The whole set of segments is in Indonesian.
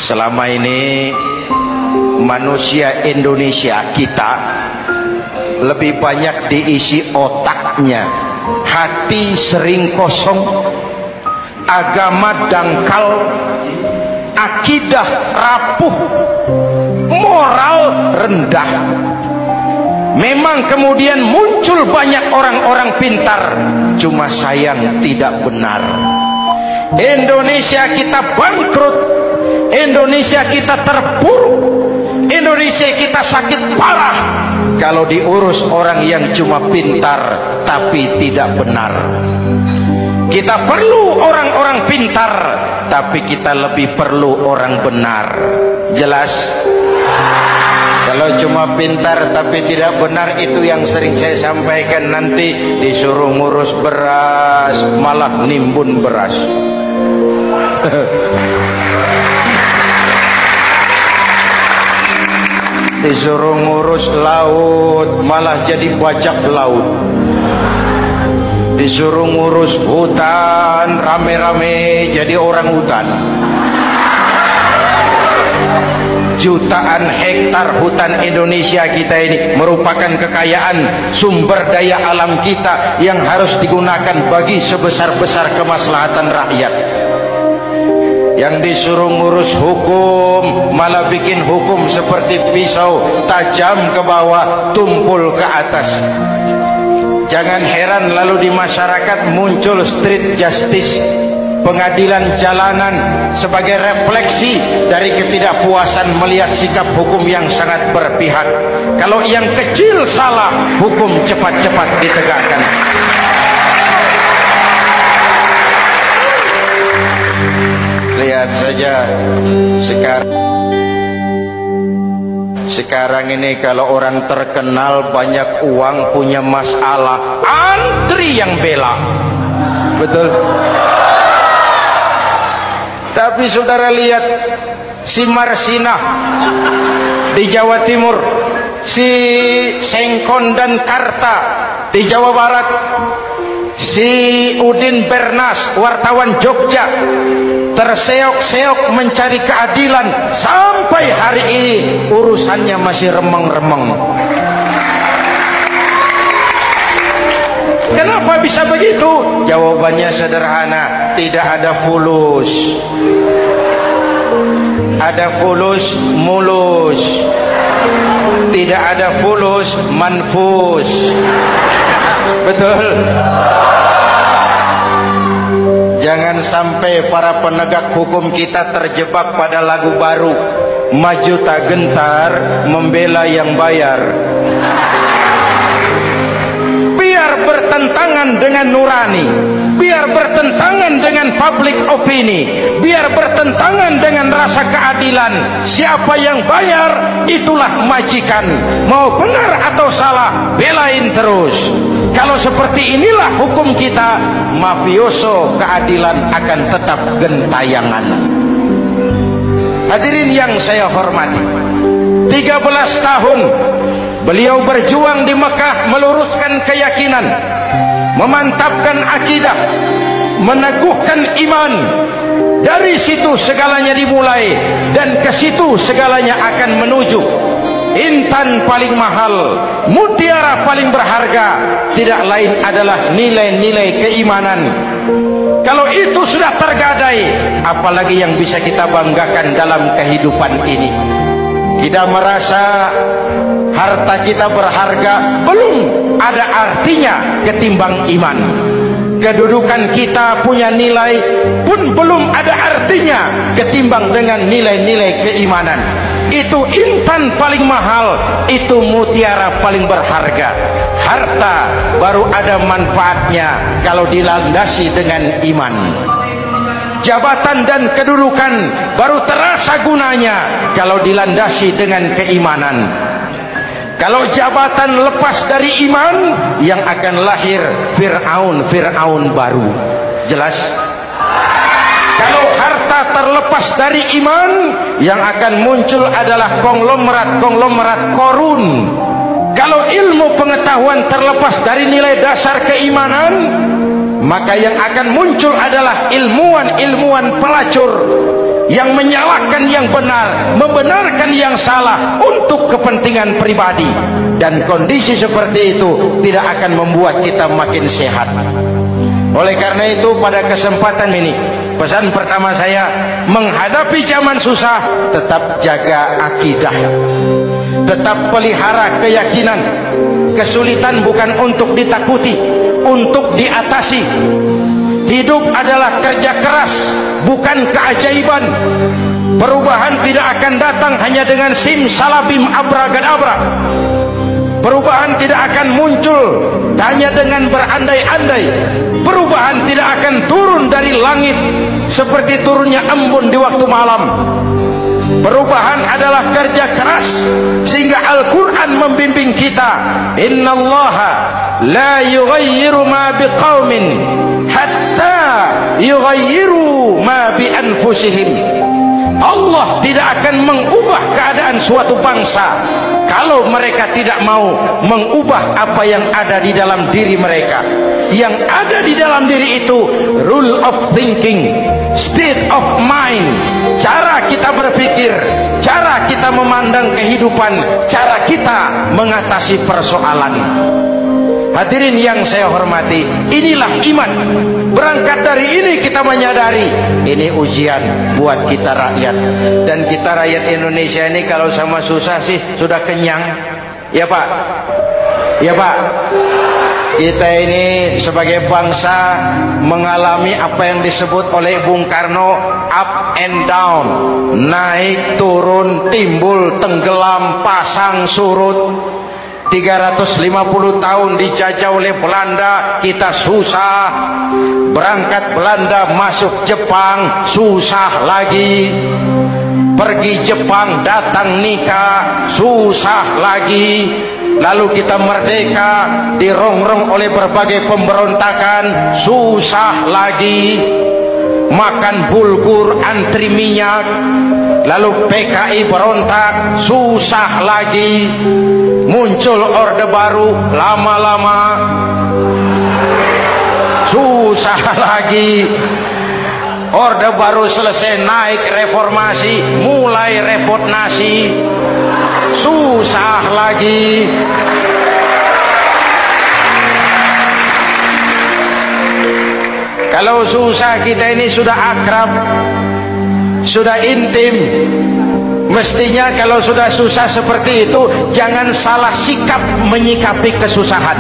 Selama ini manusia Indonesia kita lebih banyak diisi otaknya, hati sering kosong, agama dangkal, akidah rapuh, moral rendah. Memang kemudian muncul banyak orang-orang pintar, cuma sayang tidak benar. Indonesia kita bangkrut, Indonesia kita terpuruk, Indonesia kita sakit parah kalau diurus orang yang cuma pintar tapi tidak benar. Kita perlu orang-orang pintar, tapi kita lebih perlu orang benar. Jelas? Kalau cuma pintar tapi tidak benar, itu yang sering saya sampaikan, nanti disuruh ngurus beras malah nimbun beras. Disuruh ngurus laut malah jadi bajak laut. Disuruh ngurus hutan rame-rame jadi orang hutan. Jutaan hektar hutan Indonesia kita ini merupakan kekayaan sumber daya alam kita yang harus digunakan bagi sebesar-besar kemaslahatan rakyat. Yang disuruh ngurus hukum malah bikin hukum seperti pisau, tajam ke bawah, tumpul ke atas. Jangan heran lalu di masyarakat muncul street justice, pengadilan jalanan, sebagai refleksi dari ketidakpuasan melihat sikap hukum yang sangat berpihak. Kalau yang kecil salah, hukum cepat-cepat ditegakkan. Lihat saja sekarang ini, kalau orang terkenal, banyak uang, punya masalah, antri yang bela. Betul? Tapi saudara lihat si Marsinah di Jawa Timur, si Sengkon dan Karta di Jawa Barat, si Udin Bernas wartawan Jogja terseok-seok mencari keadilan, sampai hari ini urusannya masih remeng-remeng. Kenapa bisa begitu? Jawabannya sederhana, tidak ada fulus. Ada fulus mulus, tidak ada fulus manfus. Betul? Jangan sampai para penegak hukum kita terjebak pada lagu baru, maju tak gentar membela yang bayar. Biar bertentangan dengan nurani, biar bertentangan dengan public opini, biar bertentangan dengan rasa keadilan. Siapa yang bayar, itulah majikan. Mau benar atau salah, belain terus. Kalau seperti inilah hukum kita, mafioso keadilan akan tetap gentayangan. Hadirin yang saya hormati, 13 tahun beliau berjuang di Mekah, meluruskan keyakinan, memantapkan akidah, meneguhkan iman. Dari situ segalanya dimulai, dan ke situ segalanya akan menuju. Intan paling mahal, mutiara paling berharga, tidak lain adalah nilai-nilai keimanan. Kalau itu sudah tergadai, apalagi yang bisa kita banggakan dalam kehidupan ini? Kita merasa harta kita berharga, belum ada artinya ketimbang iman. Kedudukan kita punya nilai pun belum ada artinya ketimbang dengan nilai-nilai keimanan. Itu intan paling mahal, itu mutiara paling berharga. Harta baru ada manfaatnya kalau dilandasi dengan iman. Jabatan dan kedudukan baru terasa gunanya kalau dilandasi dengan keimanan. Kalau jabatan lepas dari iman, yang akan lahir Fir'aun baru. Jelas? Kalau harta terlepas dari iman, yang akan muncul adalah konglomerat korun. Kalau ilmu pengetahuan terlepas dari nilai dasar keimanan, maka yang akan muncul adalah ilmuwan pelacur. yang menyalahkan yang benar, membenarkan yang salah untuk kepentingan pribadi. Dan kondisi seperti itu tidak akan membuat kita makin sehat. Oleh karena itu pada kesempatan ini, pesan pertama saya, menghadapi zaman susah, tetap jaga akidah, tetap pelihara keyakinan. Kesulitan bukan untuk ditakuti, untuk diatasi. Hidup adalah kerja keras, bukan keajaiban. Perubahan tidak akan datang hanya dengan simsalabim abragadabra. Perubahan tidak akan muncul hanya dengan berandai-andai. Perubahan tidak akan turun dari langit seperti turunnya embun di waktu malam. Perubahan adalah kerja keras, sehingga Al-Quran membimbing kita, innallaha la yughayyiru ma biqaumin hatta yughayyiru ma bi anfusihim. Allah tidak akan mengubah keadaan suatu bangsa kalau mereka tidak mau mengubah apa yang ada di dalam diri mereka. Yang ada di dalam diri itu rule of thinking, state of mind, cara kita berpikir, cara kita memandang kehidupan, cara kita mengatasi persoalan. Hadirin yang saya hormati, inilah iman. Berangkat dari ini kita menyadari ini ujian buat kita rakyat. Dan kita rakyat Indonesia ini kalau sama susah sih sudah kenyang. Ya Pak? Ya Pak? Kita ini sebagai bangsa mengalami apa yang disebut oleh Bung Karno up and down, naik turun, timbul tenggelam, pasang surut. 350 tahun dijajah oleh Belanda, kita susah. Berangkat Belanda masuk Jepang, susah lagi. Pergi Jepang, datang nikah, susah lagi. Lalu kita merdeka, dirongrong oleh berbagai pemberontakan, susah lagi. Makan bulgur, antri minyak. Lalu PKI berontak, susah lagi. Muncul orde baru, lama-lama susah lagi. Orde baru selesai, naik reformasi, mulai repot nasi, susah lagi. Kalau susah kita ini sudah akrab, sudah intim. Mestinya kalau sudah susah seperti itu, jangan salah sikap menyikapi kesusahan.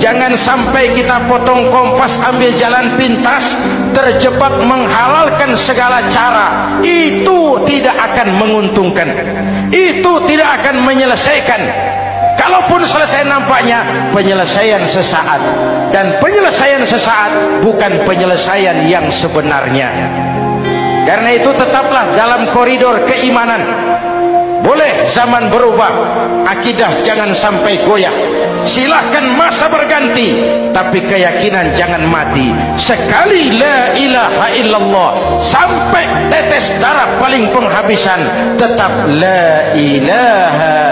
Jangan sampai kita potong kompas, ambil jalan pintas, terjebak menghalalkan segala cara. Itu tidak akan menguntungkan, itu tidak akan menyelesaikan. Kalaupun selesai, nampaknya penyelesaian sesaat. Dan penyelesaian sesaat bukan penyelesaian yang sebenarnya. Karena itu tetaplah dalam koridor keimanan. Boleh zaman berubah, akidah jangan sampai goyah. Silahkan masa berganti, tapi keyakinan jangan mati. Sekali la ilaha illallah, sampai tetes darah paling penghabisan, tetap la ilaha